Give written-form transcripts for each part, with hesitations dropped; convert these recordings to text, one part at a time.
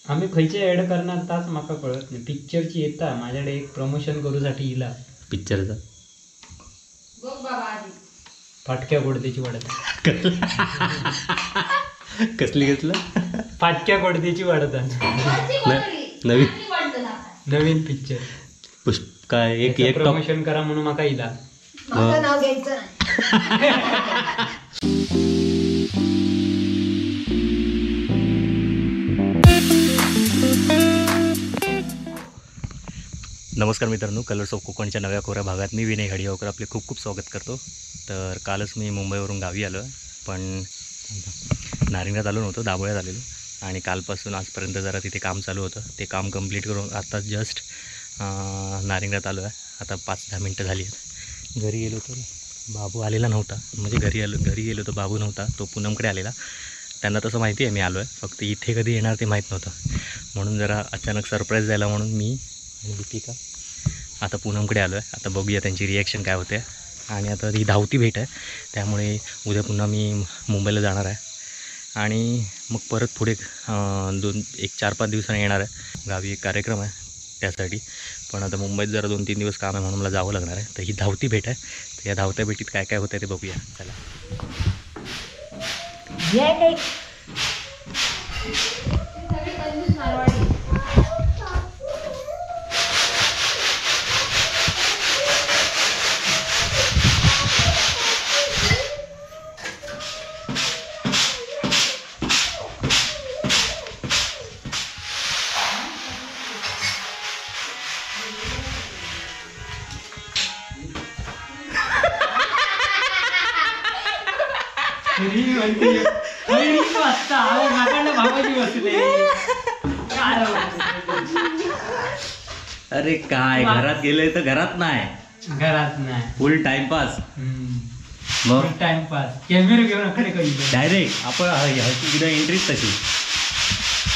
आम्ही खयचे ऍड करणार ताच माका कळत नाही. पिक्चरची येता माझ्याकडे एक प्रमोशन करूसाठी इला पिक्चरचा फाटक्या गोडदेची वाढत. कसली घेतलं? फाटक्या गोडदेची वाढत नवीन नवीन पिक्चर काय एक एक प्रमोशन करा म्हणून माका इला. नाव घ्यायचं नमस्कार मित्रांनो, कलर्स ऑफ कोकणच्या नव्या कोऱ्या भागात मी विनय घाडियावकर आपले खूप खूप स्वागत करतो. तर कालच मी मुंबईवरून गावी आलो आहे, पण नारिंगात आलो नव्हतो, दाबोळ्यात आलेलो. आणि कालपासून आजपर्यंत जरा तिथे काम चालू होतं. ते काम कंप्लीट करून आता जस्ट नारिंगात आलो आहे. आता 5-10 मिनटं झाली आहेत. घरी गेलो तर बाबू आलेला नव्हता, म्हणजे घरी गेलो तर बाबू नव्हता, तो पूनमकडे आलेला. त्यांना तसं माहिती आहे मी आलो आहे, फक्त इथे कधी येणार ते माहीत नव्हतं. म्हणून जरा अचानक सरप्राईज द्यायला म्हणून मी आणि दीपिका आता पूनमकडे आलो आहे. आता बघूया त्यांची रिॲक्शन काय होते. आणि आता ही धावती भेट आहे, त्यामुळे उद्या पुन्हा मी मुंबईला जाणार आहे. आणि मग परत पुढे 4-5 दिवसांनी येणार आहे. गावी एक कार्यक्रम आहे त्यासाठी. पण आता मुंबईत जरा 2-3 दिवस काम आहे म्हणून मला जावं लागणार आहे. तर ही धावती भेट आहे. तर या धावत्या भेटीत काय काय होतं ते बघूया. चला. अरे काय घरात गेले तर घरात नाही फुल टाइमपास. मग टाइमपास कॅमेरा घेऊन कडे डायरेक्ट आपण तुझ्या एंट्रीच तशी.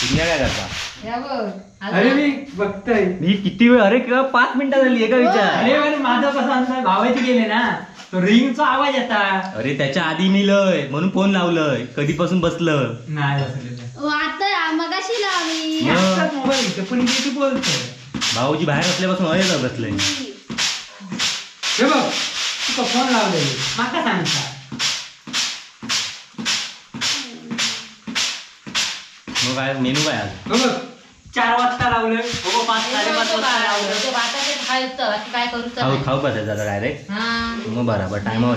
तुम्ही काय करता? अरे मी बघतोय मी किती वेळ. अरे 5 मिनिटं झाली एका विचार. अरे माझा कसा भावाची गेले ना, तो रिंगचा आवाज येता. अरे त्याच्या आधी मी लय म्हणून फोन लावलंय, कधीपासून बसलं नाही बसलेलं. आता मगाशी लावली मोबाईल पण किती बोलतोय. भाऊजी बाहेर असल्यापासून अरे बसलंय. हे बघ तुका फोन लावलेली माका सांगता. मग काय मेनू काय आज? बघ 4 वाजता लावलं, 5-5:30 वाजता लावलं. काय करू खाऊ पाहिजे दादा डायरेक्ट. मग बरोबर टायमावर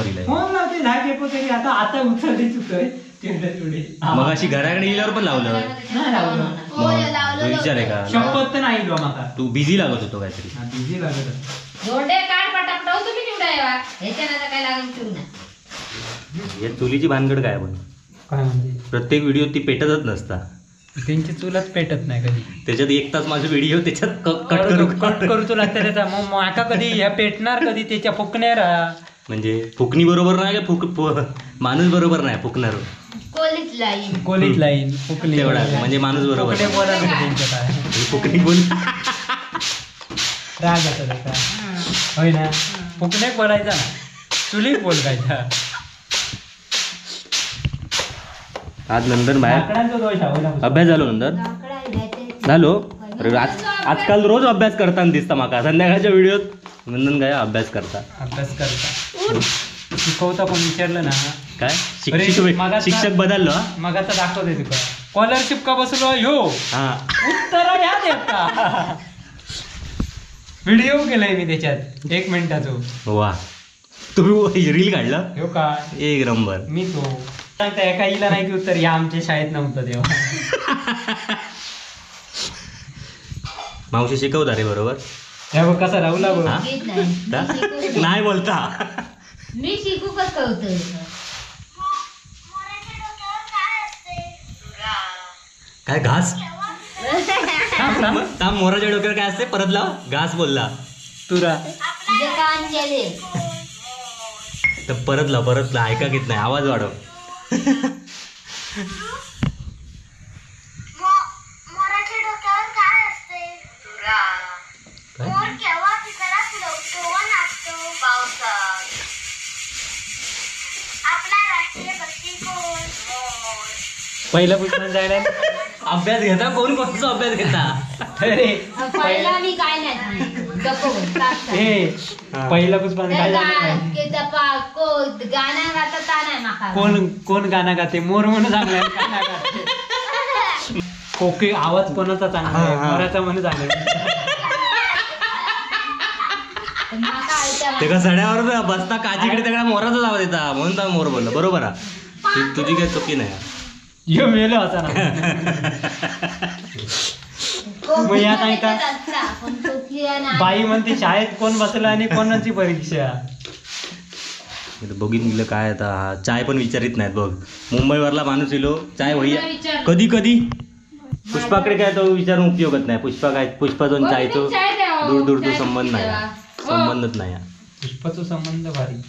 येईल. फोन लावते झाके तरी आता उचलते चुकतोय. मग अशी घराकडे गेल्यावर पण लावलं नाही लावलं. विचार का शपथ तर नाही माका. तू बिझी लागत होतो काहीतरी. बिझी लागत होतं. जोडे काढ पटापट तुम्ही निवडायवा ह्याच्यानं काय लागून ठेवू ना. या चुलीची भानगड काय पण काय म्हणजे प्रत्येक व्हिडिओ ती पेटतच नसता. त्यांची चुलच पेटत नाही कधी. त्याच्यात 1 तास माझा व्हिडिओ त्याच्यात कट करू लागतं त्याचा. मग माका कधी ह्या पेटणार कधी त्याच्या फुकणार. म्हणजे फुकणी बरोबर नाही का माणूस बरोबर नाही फुकणार. कोलीत लाईन फुकली तेवढा म्हणजे माणूस बरोबर फुकणे बोला त्यांच्या काय फुकणी बोल राग येतो का होय ना. फुकणे बोलायचा ना, चुलीत बोलवायचा. आज नंतर बाहेर अभ्यास झालो. नंतर झालो. आजकाल रोज अभ्यास करताना दिसता माका संध्याकाळच्या व्हिडिओत. नंदन काय अभ्यास करता शिकवता कोण विचारलं ना काय शिक्षक बदललो. मग आता दाखवते तुका स्कॉलरशिप का बसलो ह्यो उत्तर घ्या देता. व्हिडिओ केलाय मी त्याच्यात 1 मिनिटाचं. वा तुम्ही रील काढला ह्यो काय 1 नंबर. मी तो सांगता एका हिला नाही की उत्तर या आमच्या शाळेत नव्हतं तेव्हा. मावशी शिकवता रे बरोबर. हे बघ कसा राहुला बघ नाही बोलता. मी शिकू कसं होतं. काय घास मोराच्या डोक्यावर काय असते परत लाव. घास बोलला तुरा तर परत लाव ऐका घेत नाही. आवाज वाढव. पहिलं पुस्तक जायला अभ्यास घेता कोण कोणचा अभ्यास घेता अरे पहिला मी काय नाही गप्प बस, तास हे पहिला पुष्पाने काय झालं गाणं गाता ता नाही माका कोण गाणं गाते मोर म्हणून चांगला गाणं गाते कोकी आवाज कोणाचा चांगला आहे मोराचा म्हणून चांगला ते का सड्यावर बसता काजीकडे त्याकडे मोराचाच आवाज येता म्हणून तर मोर बोलला बरोबर हा तुझी काही चुकी नाही यो मेलो असा ना मग यात आहे का बाई म्हणते शाळेत कोण बसलं आणि कोणाची परीक्षा बघितलं काय आता चाय पण विचारित नाहीत बघ मुंबईवरला माणूस इलो चाय भैया कधी कधी पुष्पाकडे काय तो विचारून उपयोगच नाही पुष्पा काय पुष्पाचा चायचो दूर दूर तो संबंध नाही संबंधच नाही पुष्पाचा संबंध भारी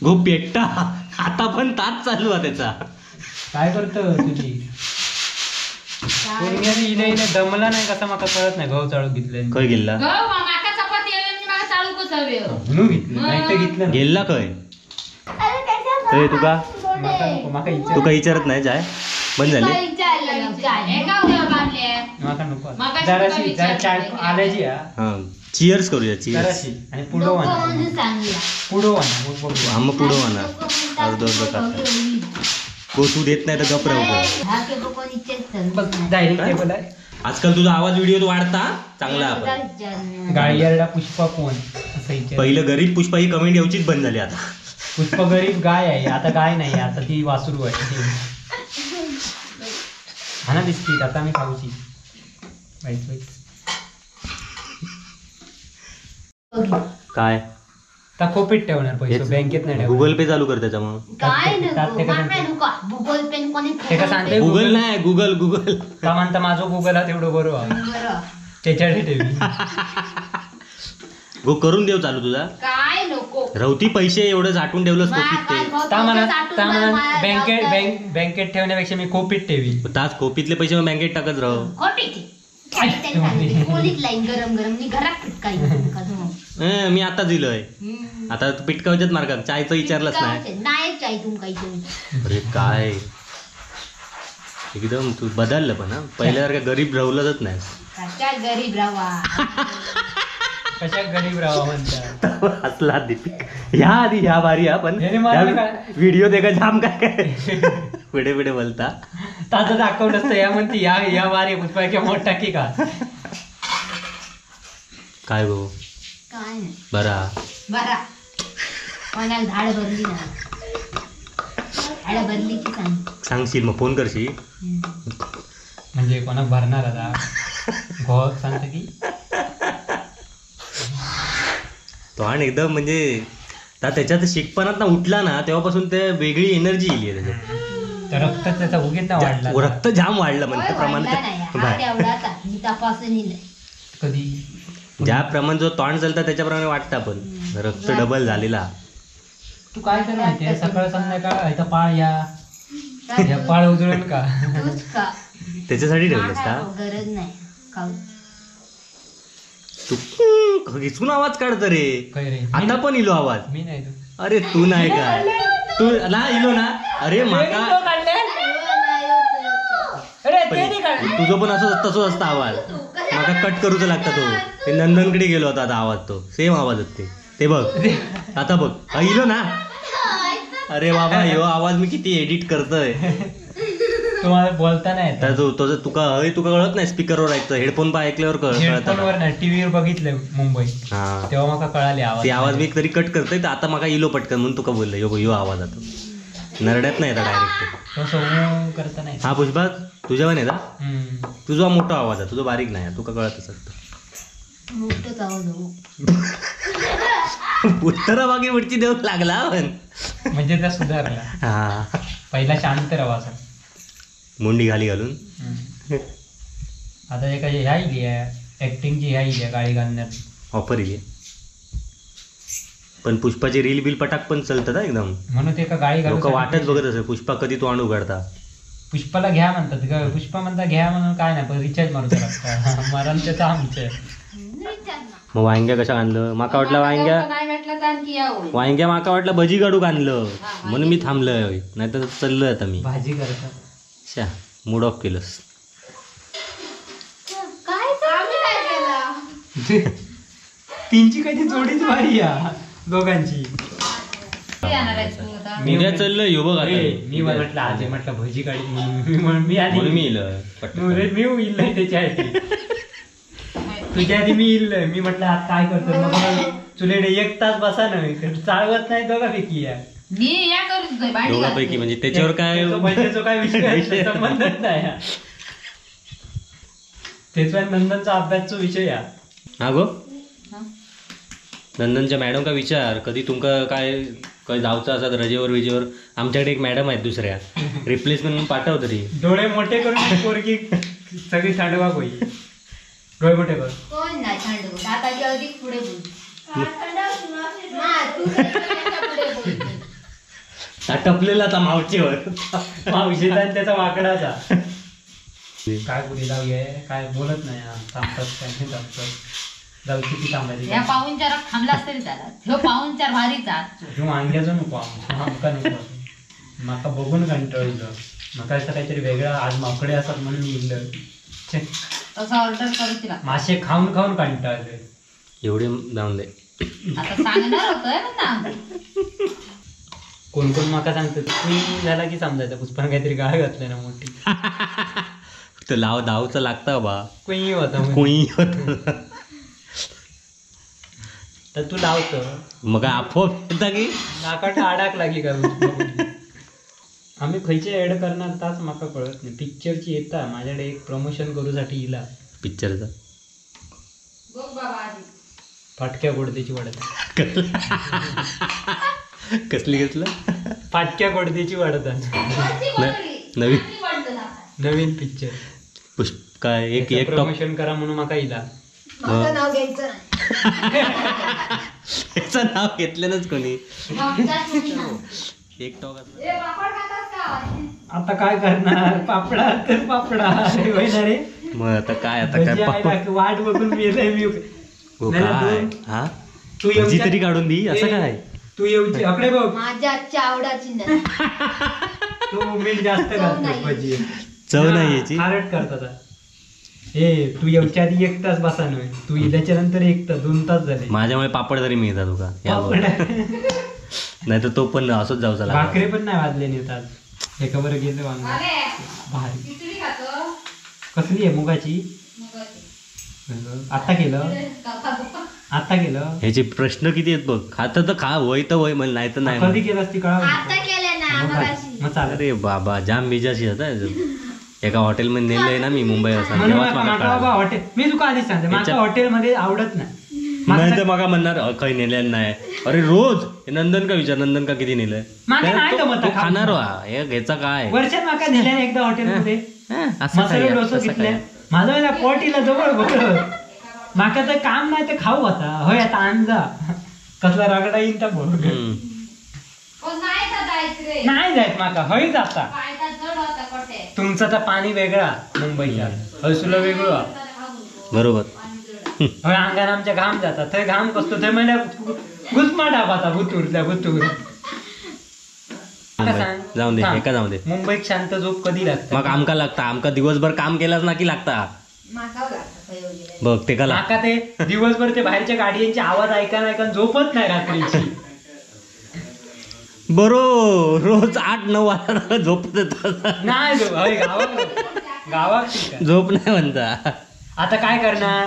गो पेट्टा आता पण ताच चालू आहे त्याचा काय करतो तुझी इले इले दमला नाही कसा माका कळत नाही गहू चाळू घेतले खय गेला म्हणून घेतलं नाही तर घेतलं गेला खय तुका माका इच्छा तुका विचारत नाही चाय बंद झाली माका नको जराशी जरा चाय आल्याची हा चिअर्स करूया चिअर्स जराशी आणि पुढं वाना आम्हा पुढं म्हणा अर्ध अर्ध टाका गो तू देत नाही तर गप राहू डायरेक्ट टेबल आहे आजकाल तुझा आवाज व्हिडिओ वाढता चांगला आपण गाळियारडा पुष्पा कोण असं विचार पहिलं गरीब पुष्पा ही कमेंट यायचीच बंद झाली आता पुष्पा गरीब गाय आहे आता गाय नाही आता ती वासरू आहे हा ना दिसती आता मी खाऊची काय आता खोपीत ठेवणार पैसे बँकेत नाही ठेवणार गुगल पे चालू कर त्याच्यामुळे ते का सांगते गुगल नाही गुगल गुगल का म्हणता माझं गुगल हा तेवढं बरोबर त्याच्यासाठी ठेवी गो करून देव चालू तुझा काय नको रवती पैसे एवढं साठवून ठेवलंस कोपीत ते बँकेत ठेवण्यापेक्षा मी खोपीत ठेवी तास कोपीतले पैसे मग बँकेत टाकत राहू गरम गरम मी घरात फिटकाई मी आता दिलोय आता तू पिटकावच्यात मार्गात चायचं विचारलंच नाही नाही चाय तुमका अरे काय एकदम तू बदललं पण हा पहिल्यासारखं गरीब राहुलच नाही कशा गरीब राहा कशा गरीब राहा म्हणता हसला दीपिक ह्या आधी ह्या बारी हा पण याने मारलं काय? व्हिडिओ दे का जाम काय काय पुढे पुढे बोलता ताजं दाखवलं असतं या म्हणते या वारी पुष्पा मोठा की का काय गो काय नाही बरा बरा कोणाला झाड भरली ना झाड भरली की सांगशील मग फोन करशील म्हणजे कोणाक भरणार आता घोळ सांगता की तो आणि एकदम म्हणजे त्याच्यात शिकपणात ना उठला ना तेव्हापासून ते वेगळी एनर्जी येईल त्याच्यात तर रक्त त्याचा उगीत ना वाढला रक्त जाम वाढलं म्हणजे कधी ज्या प्रमाण जो तोंड चालता त्याच्याप्रमाणे वाटतं पण रक्त डबल झालेला तू काय कर माहितीये सकाळ संध्याकाळ इथं पाळ या पाळ उजळून का त्याच्यासाठी ठेवलंस का गरज नाही खाऊ तू घिसून आवाज काढत रे काय रे आता पण इलो आवाज मी नाही तू अरे तू नाही काय तू ना इलो ना अरे माका तुझं पण असं तसंच असतं आवाज माका कट करूच लागता तो ते नंदनकडे गेलो होता आता आवाज तो सेम आवाज ते बघ आता बघ इलो ना अरे बाबा ह्यो आवाज मी किती एडिट करतोय तुम्हाला बोलता नाही तुका कळत नाही स्पीकरवर ऐकतं हेडफोन पा ऐकल्यावर हेडफोनवर नाही टीव्हीवर बघितलं मुंबई तेव्हा मला कळाले आवाज ते आवाज मी तरी कट करतोय तर आता मला इलो पटकन म्हणून तुका बोललं यो आवाज आता नरड्यात नाही डायरेक्ट करता नाही हा पुष्पा तुझ्या पण आहे ना तुझा मोठा आवाज आहे तुझा बारीक नाही तुका कळत असत उत्तरा बागे वरची देऊ लागला पण म्हणजे त्या सुधारला हा पहिला शांत राहा असं मुंडी घाली घालून आता एका ह्या इली आहे ऍक्टिंगची ह्या इली आहे गाडी घालण्यात ऑफर इली पण पुष्पाची रील बिल पटाक पण चालतात एकदम म्हणून ते का गाडी लोक वाटच बघत असेल पुष्पा कधी तो आणू उघडता पुष्पाला घ्या म्हणतात पुष्पा म्हणता घ्या म्हणून काय नाही पण रिचार्ज मारू लागता मरण त्याचं आमचं मग वांग्या कशा आणलं माका वाटलं वांग्या माका वाटलं भजी काढूक आणलं म्हणून मी थांबलोय नाही तर चाललोय आता मी भाजी करतात शा मूड ऑफ केलंस. तीनची कधी जोडीच भारी या दोघांची. उद्या चाललं यो बघ आता. मी म्हटलं आज म्हटलं भजी काढी मी आधी म्हणून मी इलं. मी इल्लय त्याच्यासाठी तुझ्या आधी मी इल्लय. मी म्हटलं आज काय करतो मग तुला 1 तास बसा नाही चालवत नाही दोघांपैकी या दोघांपैकी म्हणजे त्याच्यावर काय पैशाचा काय विषय संबंधच नाही. त्याचा नंदनचा अभ्यासचा विषय या. हा गो नंदनच्या मॅडम का विचार कधी तुमका काय काय जाऊचं असत रजेवर विजेवर. आमच्याकडे एक मॅडम आहेत दुसऱ्या रिप्लेसमेंट म्हणून पाठव तरी. डोळे मोठे करून पोरगी सगळी थंडवा होईल. डोळे मोठे कर. कोण नाही थंड दाताची अधिक पुढे बोल. टपलेला आता मावचीवर मावशीचा आणि त्याचा वाकडाचा. काय पुढे जाऊया काय बोलत नाही थांबतात काय नाही थांबतात जाऊ किती थांबायची. या पाहुणचार थांबलाच तरी चालत. ह्यो पाहुणचार भारीचा. तू अंग्याचं नको आमका नको. माका बघून कंटाळलं. माका असं काहीतरी वेगळं आज माकडे असतात म्हणून इल्लं. तसं ऑर्डर करू लागतं. मासे खाऊन खाऊन कंटाळले. एवढे जाऊन दे. आता सांगणार होतोय ना. कोण कोण माका सांगतं तुम्ही झाला की समजायचं पुष्पाने काहीतरी गाळ घातलं ना मोठी. तर लाव धावचं लागतं बा. कोणी होता कोणी होत तर तू लावतो मग आपोआप येता की नाकाट आडाक लागली का. आम्ही खयचे ऍड करणार ताच माका कळत नाही. पिक्चरची येता माझ्याकडे एक प्रमोशन करूसाठी इला पिक्चरचा फाटक्या गोडदेची वाढत. कसली घेतलं फाटक्या गोडदेची वाढत नवीन नवीन पिक्चर. पुष्प काय एक एक टॉप प्रमोशन करा म्हणून माका इला. नाव घ्यायचं त्याचं नाव घेतलेलंच कोणी. एक टॉक आता काय करणार पापडा तर पापडा रे. मग आता काय आता काय वाट बघून गेलंय मी. हो काय हा तू भजी तरी काढून दी असं काय. तू येऊची अकडे बघ माझ्या आजच्या आवडाची तू मीठ जास्त घालतो भजी. चव नाही याची खारट करतात. तू येऊच्या आधी 1 तास बसा नव्हे. तू इल्याच्या नंतर 1 तास 2 तास झाले. माझ्यामुळे पापड तरी मिळतात तुका नाही तर तो पण असंच जाऊ चला. भाकरे पण नाही वाजले नेतात एका बरं गेलं वांगा भारी. कसली आहे मुगाची. आता केलं ह्याचे प्रश्न किती आहेत बघ. खातं तर खा वय तर वय मला नाही तर नाही. कधी केलं ती कळा. मग चालत. अरे बाबा जाम बिजाशी होता. एका हॉटेलमध्ये नेलंय ना मी मुंबई असं हॉटेल. मी तुका आधीच सांगते माझ्या हॉटेलमध्ये आवडत नाही. नाही तर मग म्हणणार काही नेलेलं नाही. अरे रोज नंदन का विचार नंदन का किती नेलंय खाणार घ्यायचा काय. वर्षात माका दिल्या एकदा हॉटेलमध्ये मसाला डोसा घेतलाय. माझा पोटीला जवळ बघ माका तर काम नाही तर खाऊ आता. होय आता आणजा कसला रगडा येईल तर बोल. नाही जायत माका हय जाता. तुमचं तर पाणी वेगळा मुंबईच्या हळसूला वेगळं बरोबर. होय अंगाने आमच्या घाम जातात. थंय घाम कसतो थंय म्हणजे घुसमा डाबाचा भुतूरल्या भुतूर. जाऊन दे एका जाऊ दे. मुंबईत शांत झोप कधी लागत. मग आमका लागता आमका दिवसभर काम केलाच ना की लागता बघ ते का माका ते दिवसभर ते बाहेरच्या गाड्यांचे आवाज ऐका झोपत नाही रात्रीची. बरो रोज 8-9 वाजता झोपत नाही गावात झोप नाही म्हणता. आता काय करणार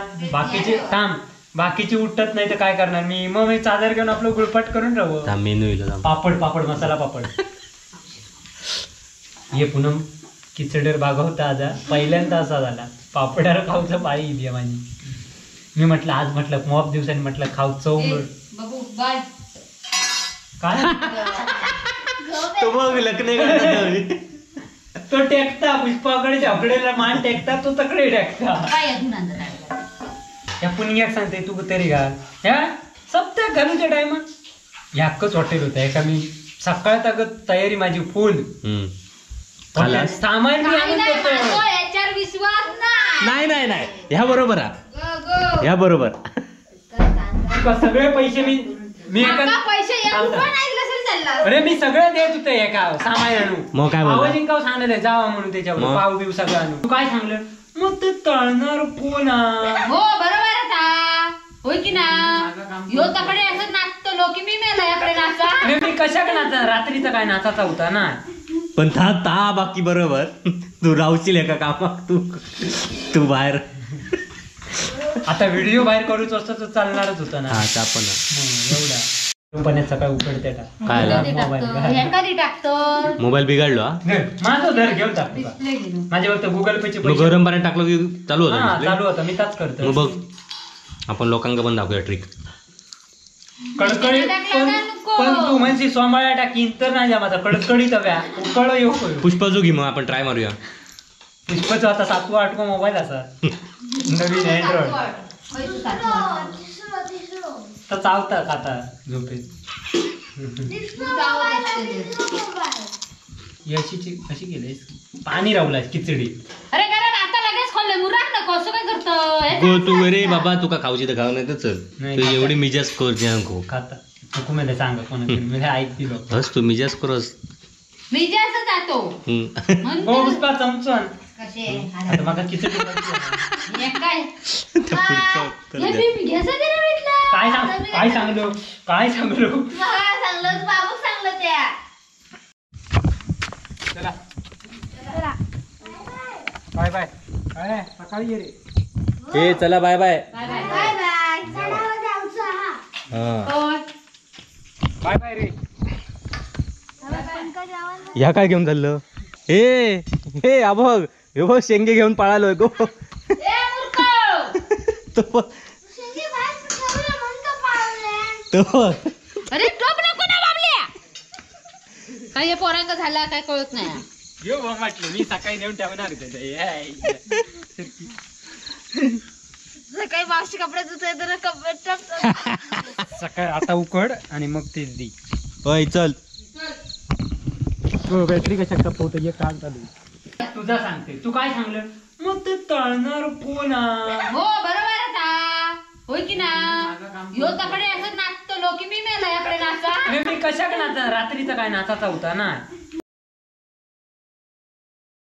बाकीचे उठत नाही तर काय करणार. मी चादर घेऊन आपलं गुळपट करून राहू. मेनू पापड मसाला पापड. हे पुन्हा किचडेर बागा होता आज पहिल्यांदा असा झाला. पापडार खाऊचं पाळी इली माझी. मी म्हटलं आज म्हटलं मॉप दिवसांनी म्हटलं खाऊ चव काय तो बघ लग्न तो टेकता पुष्पाकडे झपडेला मान टेकता तो तकडे टेकता. या पुण्याक सांगते तू तरी घाल ह्या सप्त्याक घालूच्या टायमात ह्याकच हॉटेल होतं. एका मी सकाळत अगं तयारी माझी फुल सामान नाही ह्या बरोबर ह्या बरोबर सगळे पैसे मी पैसे चालला अरे मी सगळं देत होते एका सामान आणू मग काय बोलला? आवाज इंकाव सांगले जावा म्हणून त्याच्यावर मग? पाव बिव सगळं आणू तू काय सांगलं मग ते तळणार कोण हो बरोबर आता होय की ना यो तकडे असं नाचतो लोक मी मेला याकडे नाचा अरे मी कशाक नाचा रात्रीचा काय नाचाचा होता ना पण ता बाकी बरोबर तू राहशील एका कामात तू बाहेर आता व्हिडिओ बाहेर करूच असतं तर चालणारच होता ना हा त्या पण एवढा पाण्याचा काय उकडते काय आला? कधी टाकतो मोबाईल बिघडलो हा माझं धर घेऊन टाकतो डिस्प्ले गेलो माझ्या फक्त गुगल पेचे मग पैसे गरम पाण्यात टाकलं की चालू हा, होतं चालू होता मी त्याच करतो मग बघ आपण लोकांना पण दाखवूया ट्रिक कडकडीत पण तू म्हणजे सोमाळ्या टाकीन तर नाही माझा कडकडीत हव्या उकळ येऊ पुष्पाजू घे मग आपण ट्राय मारूया पुष्पचा आता 7वा 8वा मोबाईल असा नवीन अँड्रॉइड तर चावता खाता झोपेत याची कशी केलीस पाणी रावलास खिचडी अरे कारण आता लगेच खोलले मुराक नको असं काय करतो गो तू रे बाबा तुका खाऊची तर खाऊ नाही तर चल नाही, तू खाता. एवढी मिजाज कर जांको खाता हुकुमेला सांग कोणाकडे म्हणजे ऐकती लोक हस तू मिजाज करस मी जे असं जातो हो पुष्पा चमचन कसे आता मग खिचडी बनवली. काय तर हे द्या. मी घ्यायचं दे रे भेटला काय सांगलो सांगलं बाबू सांगलं त्या चला बाय बाय काय सकाळी ये रे ए चला बाय बाय बाय बाय हा बाय बाय रे ह्या काय घेऊन चाललं हे अबघ हे बघ शेंगे घेऊन पळालोय गो तो बघ. तो बघ. अरे टोप नको ना बाबल्या काय हे पोरांका झाला काय कळत नाही यो बघ म्हटलं मी सकाळी नेऊन ठेवणार सकाळी मावशी कपडे धुतोय तर कपडे सकाळी आता उकड आणि मग तेच दी ओय चल बॅटरी कशा टपवतो ये काम चालू तुझा सांगते तू काय सांगलं मग ते तळणार कोण हो बरोबर आता होय की ना यो तकडे असं नाचतो लोक मी मेला याकडे नाचा मी कशाक नाचा रात्रीचा काय नाचाचा होता ना